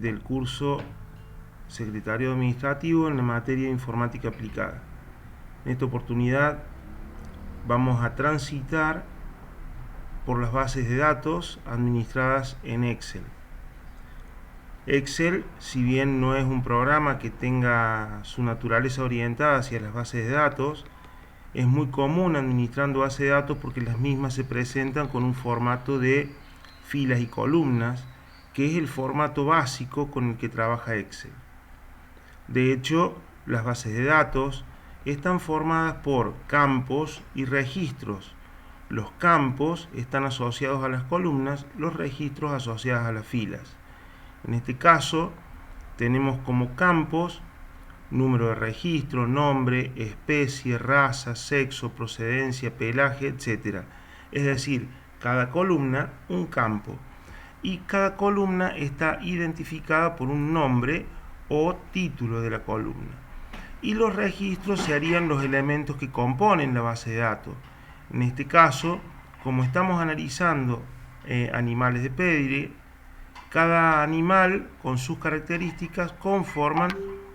del curso Secretario Administrativo en la materia de Informática Aplicada. En esta oportunidad vamos a transitar por las bases de datos administradas en Excel. Excel, si bien no es un programa que tenga su naturaleza orientada hacia las bases de datos, es muy común administrando bases de datos porque las mismas se presentan con un formato de filas y columnas, que es el formato básico con el que trabaja Excel. De hecho, las bases de datos están formadas por campos y registros. Los campos están asociados a las columnas, los registros asociados a las filas. En este caso, tenemos como campos número de registro, nombre, especie, raza, sexo, procedencia, pelaje, etc. Es decir, cada columna un campo. Y cada columna está identificada por un nombre o título de la columna. Y los registros se harían los elementos que componen la base de datos. En este caso, como estamos analizando animales de pedigree, cada animal con sus características conforman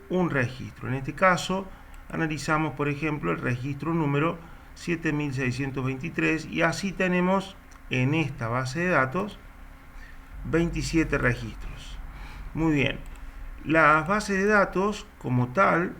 un registro. En este caso, analizamos, por ejemplo, el registro número 7623 y así tenemos en esta base de datos 27 registros. Muy bien. Las bases de datos, como tal,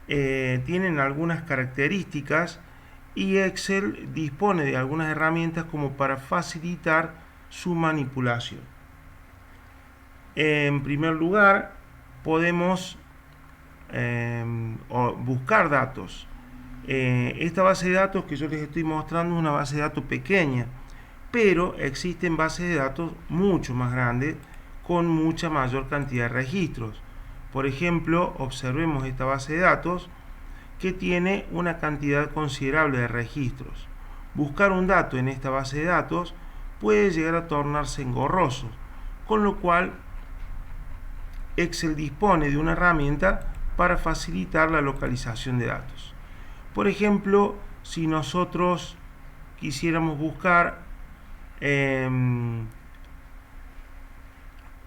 tienen algunas características y Excel dispone de algunas herramientas como para facilitar su manipulación. En primer lugar, podemos buscar datos. Esta base de datos que yo les estoy mostrando es una base de datos pequeña, pero existen bases de datos mucho más grandes con mucha mayor cantidad de registros. Por ejemplo, observemos esta base de datos que tiene una cantidad considerable de registros. Buscar un dato en esta base de datos puede llegar a tornarse engorroso, con lo cual Excel dispone de una herramienta para facilitar la localización de datos. Por ejemplo, si nosotros quisiéramos buscar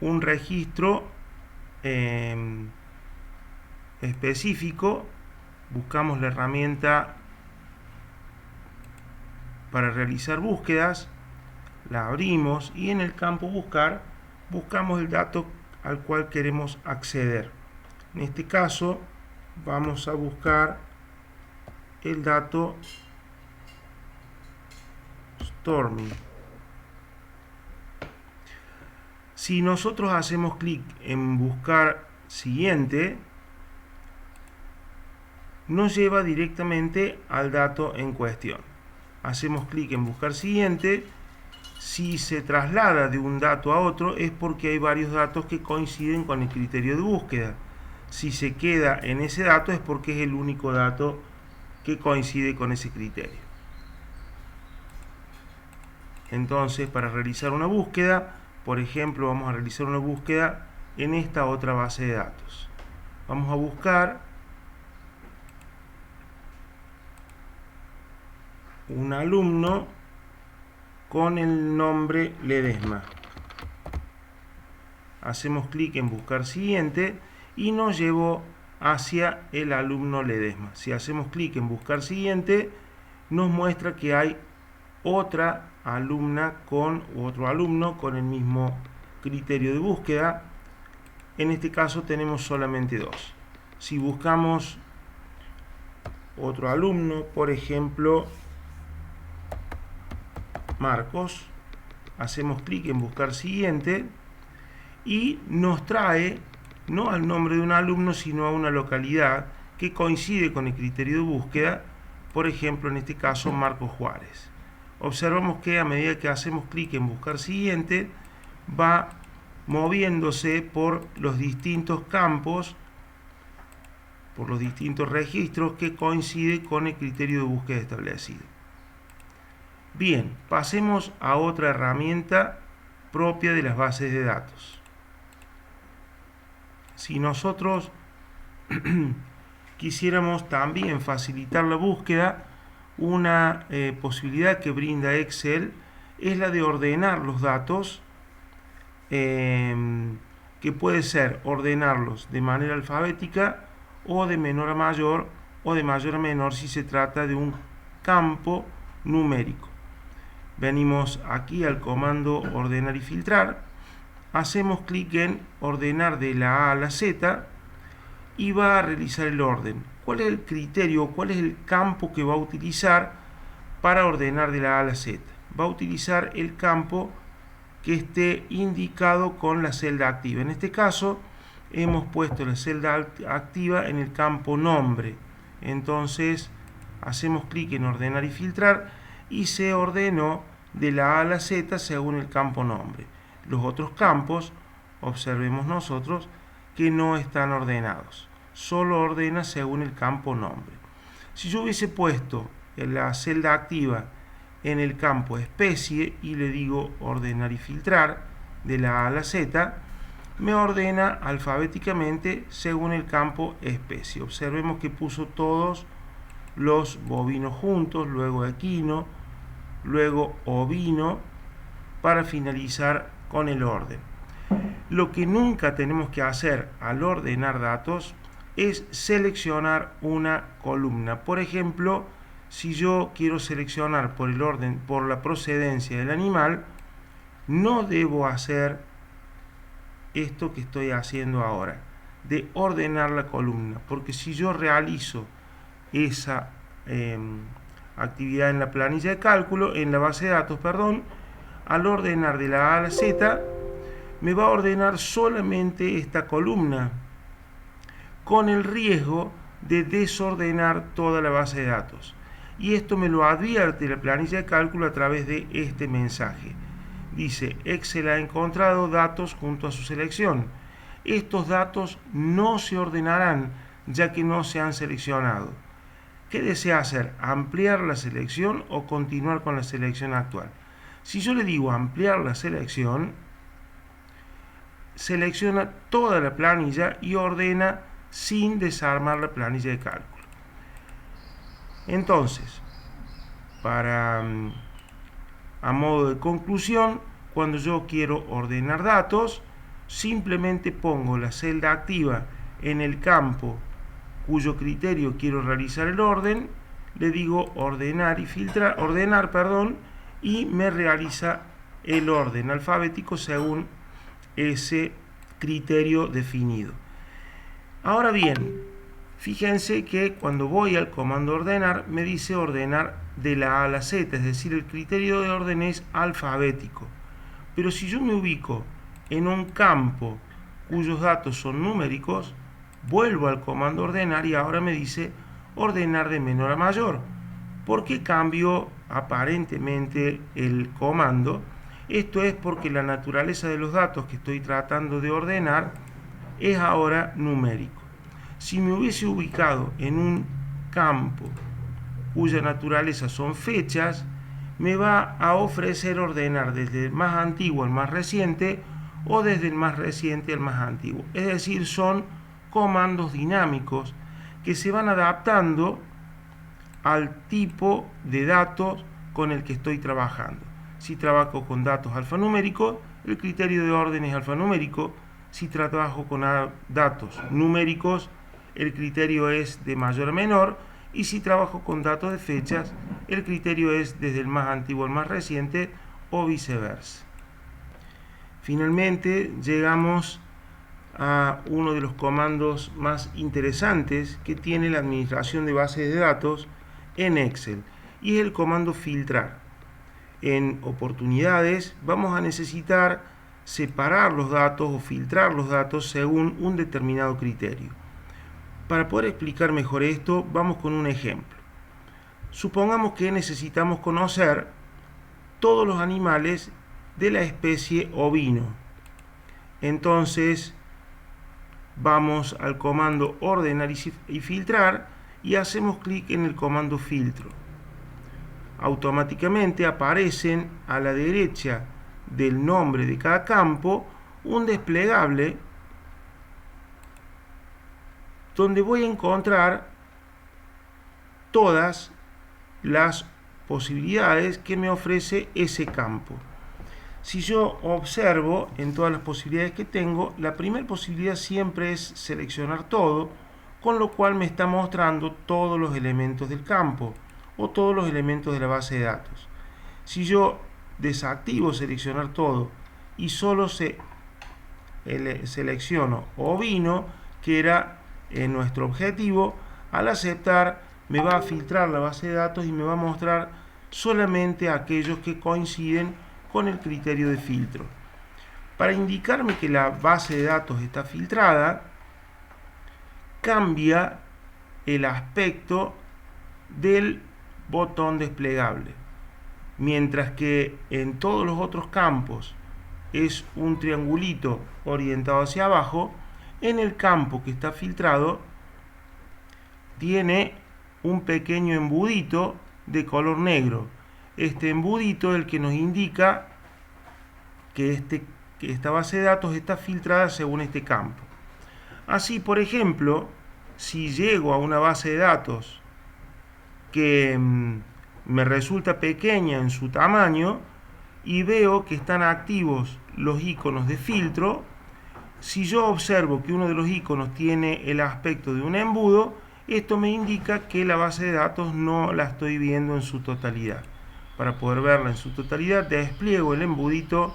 un registro específico, buscamos la herramienta para realizar búsquedas, la abrimos y en el campo buscar buscamos el dato al cual queremos acceder. En este caso vamos a buscar el dato Stormy. Si nosotros hacemos clic en buscar siguiente, nos lleva directamente al dato en cuestión. Hacemos clic en buscar siguiente. Si se traslada de un dato a otro es porque hay varios datos que coinciden con el criterio de búsqueda. Si se queda en ese dato es porque es el único dato que coincide con ese criterio. Entonces, para realizar una búsqueda, por ejemplo, vamos a realizar una búsqueda en esta otra base de datos. Vamos a buscar un alumno con el nombre Ledesma. Hacemos clic en buscar siguiente y nos llevó hacia el alumno Ledesma. Si hacemos clic en buscar siguiente, nos muestra que hay otra alumna con otro alumno con el mismo criterio de búsqueda. En este caso tenemos solamente dos. Si buscamos otro alumno, por ejemplo Marcos, hacemos clic en buscar siguiente y nos trae no al nombre de un alumno sino a una localidad que coincide con el criterio de búsqueda, por ejemplo en este caso Marcos Juárez. Observamos que a medida que hacemos clic en buscar siguiente va moviéndose por los distintos campos, por los distintos registros que coinciden con el criterio de búsqueda establecido. Bien, pasemos a otra herramienta propia de las bases de datos. Si nosotros quisiéramos también facilitar la búsqueda, una posibilidad que brinda Excel es la de ordenar los datos que puede ser ordenarlos de manera alfabética o de menor a mayor o de mayor a menor si se trata de un campo numérico. Venimos aquí al comando ordenar y filtrar, hacemos clic en ordenar de la A a la Z y va a realizar el orden. ¿Cuál es el criterio, cuál es el campo que va a utilizar para ordenar de la A a la Z? Va a utilizar el campo que esté indicado con la celda activa. En este caso hemos puesto la celda activa en el campo nombre. Entonces hacemos clic en ordenar y filtrar y se ordenó de la A a la Z según el campo nombre. Los otros campos, observemos nosotros, que no están ordenados. Solo ordena según el campo nombre. Si yo hubiese puesto la celda activa en el campo especie y le digo ordenar y filtrar de la A a la Z, me ordena alfabéticamente según el campo especie. Observemos que puso todos los bovinos juntos, luego equino, luego ovino, para finalizar con el orden. Lo que nunca tenemos que hacer al ordenar datos es seleccionar una columna. Por ejemplo, si yo quiero seleccionar por el orden, por la procedencia del animal, no debo hacer esto que estoy haciendo ahora, de ordenar la columna, porque si yo realizo esa actividad en la planilla de cálculo, en la base de datos, perdón, al ordenar de la A a la Z, me va a ordenar solamente esta columna, con el riesgo de desordenar toda la base de datos. Y esto me lo advierte la planilla de cálculo a través de este mensaje. Dice, Excel ha encontrado datos junto a su selección. Estos datos no se ordenarán ya que no se han seleccionado. ¿Qué desea hacer? ¿Ampliar la selección o continuar con la selección actual? Si yo le digo ampliar la selección, selecciona toda la planilla y ordena sin desarmar la planilla de cálculo. Entonces, a modo de conclusión, cuando yo quiero ordenar datos, simplemente pongo la celda activa en el campo cuyo criterio quiero realizar el orden, le digo ordenar y filtrar, y me realiza el orden alfabético según ese criterio definido. Ahora bien, fíjense que cuando voy al comando ordenar, me dice ordenar de la A a la Z, es decir, el criterio de orden es alfabético. Pero si yo me ubico en un campo cuyos datos son numéricos, vuelvo al comando ordenar y ahora me dice ordenar de menor a mayor. ¿Por qué cambio aparentemente el comando? Esto es porque la naturaleza de los datos que estoy tratando de ordenar es ahora numérico. Si me hubiese ubicado en un campo cuya naturaleza son fechas, me va a ofrecer ordenar desde el más antiguo al más reciente o desde el más reciente al más antiguo. Es decir, son comandos dinámicos que se van adaptando al tipo de datos con el que estoy trabajando. Si trabajo con datos alfanuméricos, el criterio de orden es alfanumérico. Si trabajo con datos numéricos, el criterio es de mayor a menor. Y si trabajo con datos de fechas, el criterio es desde el más antiguo al más reciente o viceversa. Finalmente, llegamos a uno de los comandos más interesantes que tiene la administración de bases de datos en Excel, y es el comando filtrar. En oportunidades vamos a necesitar separar los datos o filtrar los datos según un determinado criterio. Para poder explicar mejor esto, vamos con un ejemplo. Supongamos que necesitamos conocer todos los animales de la especie ovino. Entonces, vamos al comando ordenar y filtrar y hacemos clic en el comando filtro. Automáticamente aparecen a la derecha del nombre de cada campo un desplegable donde voy a encontrar todas las posibilidades que me ofrece ese campo. Si yo observo en todas las posibilidades que tengo, la primera posibilidad siempre es seleccionar todo, con lo cual me está mostrando todos los elementos del campo o todos los elementos de la base de datos. Si yo desactivo seleccionar todo y solo selecciono ovino, que era nuestro objetivo, al aceptar me va a filtrar la base de datos y me va a mostrar solamente aquellos que coinciden con el criterio de filtro. Para indicarme que la base de datos está filtrada, cambia el aspecto del botón desplegable. Mientras que en todos los otros campos es un triangulito orientado hacia abajo, en el campo que está filtrado tiene un pequeño embudito de color negro. Este embudito es el que nos indica que esta base de datos está filtrada según este campo. Así, por ejemplo, si llego a una base de datos que me resulta pequeña en su tamaño y veo que están activos los iconos de filtro, si yo observo que uno de los iconos tiene el aspecto de un embudo, esto me indica que la base de datos no la estoy viendo en su totalidad. Para poder verla en su totalidad, despliego el embudito,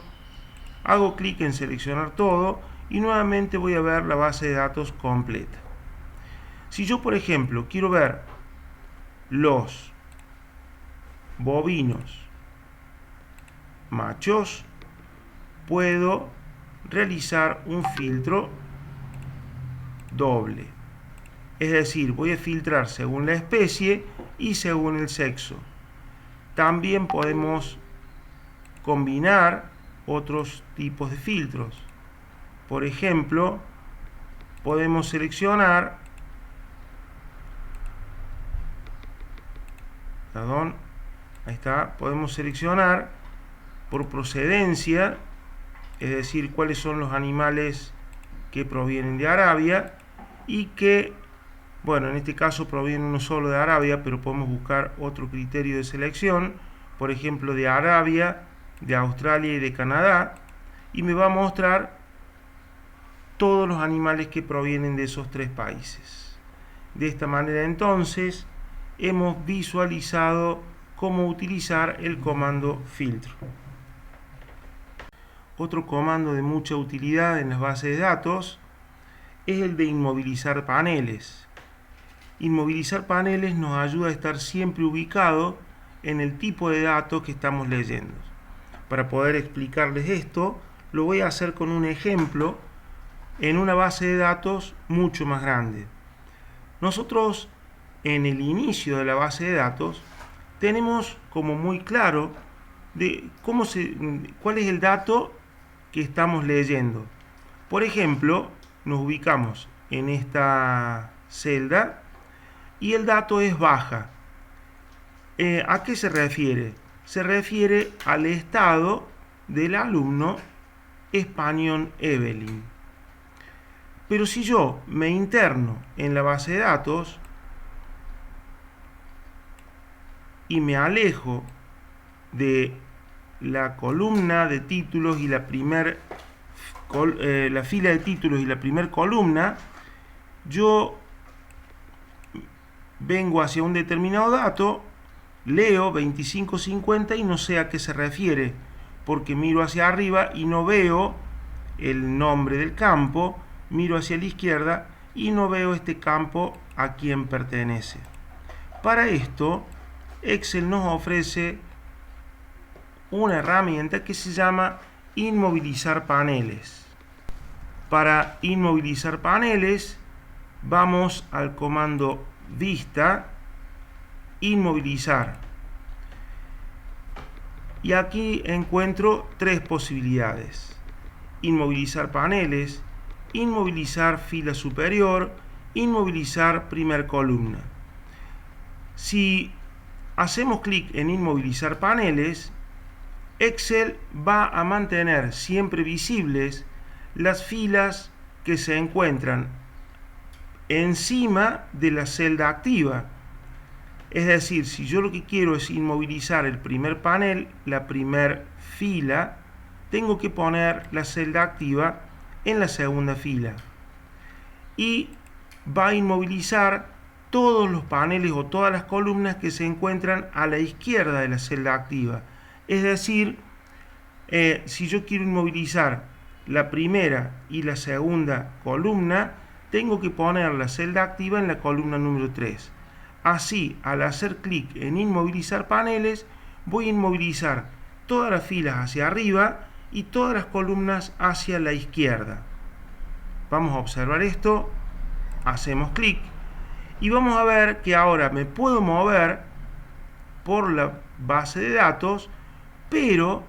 hago clic en seleccionar todo y nuevamente voy a ver la base de datos completa. Si yo, por ejemplo, quiero ver los bovinos machos, puedo realizar un filtro doble. Es decir, voy a filtrar según la especie y según el sexo. También podemos combinar otros tipos de filtros. Por ejemplo, podemos seleccionar, ahí está, podemos seleccionar por procedencia, es decir, cuáles son los animales que provienen de Arabia y que, bueno, en este caso proviene uno solo de Arabia, pero podemos buscar otro criterio de selección, por ejemplo, de Arabia, de Australia y de Canadá, y me va a mostrar todos los animales que provienen de esos tres países. De esta manera, entonces, hemos visualizado cómo utilizar el comando filtro. Otro comando de mucha utilidad en las bases de datos es el de inmovilizar paneles. Inmovilizar paneles nos ayuda a estar siempre ubicado en el tipo de datos que estamos leyendo. Para poder explicarles esto, lo voy a hacer con un ejemplo en una base de datos mucho más grande. Nosotros, en el inicio de la base de datos, tenemos como muy claro de cuál es el dato que estamos leyendo. Por ejemplo, nos ubicamos en esta celda y el dato es baja. ¿A qué se refiere? Se refiere al estado del alumno Español Evelyn. Pero si yo me interno en la base de datos y me alejo de la columna de títulos y la fila de títulos y la primera columna, yo vengo hacia un determinado dato, leo 2550 y no sé a qué se refiere, porque miro hacia arriba y no veo el nombre del campo, miro hacia la izquierda y no veo este campo a quién pertenece. Para esto, Excel nos ofrece una herramienta que se llama inmovilizar paneles. Para inmovilizar paneles, vamos al comando vista, inmovilizar. Y aquí encuentro tres posibilidades: inmovilizar paneles, inmovilizar fila superior, inmovilizar primer columna. Si hacemos clic en inmovilizar paneles, Excel va a mantener siempre visibles las filas que se encuentran encima de la celda activa. Es decir, si yo lo que quiero es inmovilizar el primer panel, la primera fila, tengo que poner la celda activa en la segunda fila y va a inmovilizar todos los paneles o todas las columnas que se encuentran a la izquierda de la celda activa. Es decir, si yo quiero inmovilizar la primera y la segunda columna, tengo que poner la celda activa en la columna número 3. Así, al hacer clic en inmovilizar paneles, voy a inmovilizar todas las filas hacia arriba y todas las columnas hacia la izquierda. Vamos a observar esto, hacemos clic y vamos a ver que ahora me puedo mover por la base de datos, pero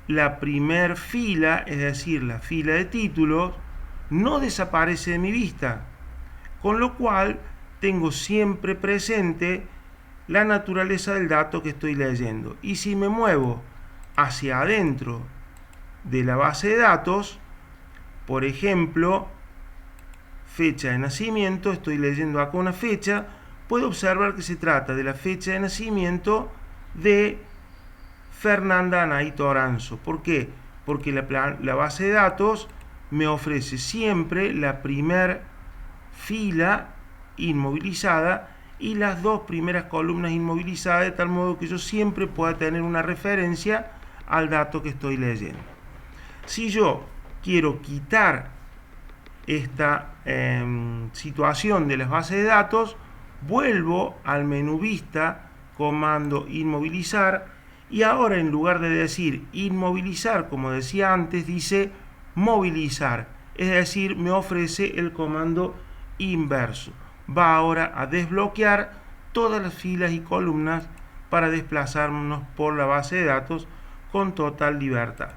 la primer fila, es decir, la fila de títulos, no desaparece de mi vista, con lo cual tengo siempre presente la naturaleza del dato que estoy leyendo. Y si me muevo hacia adentro de la base de datos, por ejemplo, fecha de nacimiento, estoy leyendo acá una fecha, puedo observar que se trata de la fecha de nacimiento de Fernanda Anaí Toranzo. ¿Por qué? Porque la base de datos me ofrece siempre la primera fila inmovilizada y las dos primeras columnas inmovilizadas, de tal modo que yo siempre pueda tener una referencia al dato que estoy leyendo. Si yo quiero quitar esta situación de las bases de datos, vuelvo al menú vista, comando inmovilizar, y ahora en lugar de decir inmovilizar como decía antes, dice movilizar, es decir, me ofrece el comando inverso. Va ahora a desbloquear todas las filas y columnas para desplazarnos por la base de datos con total libertad.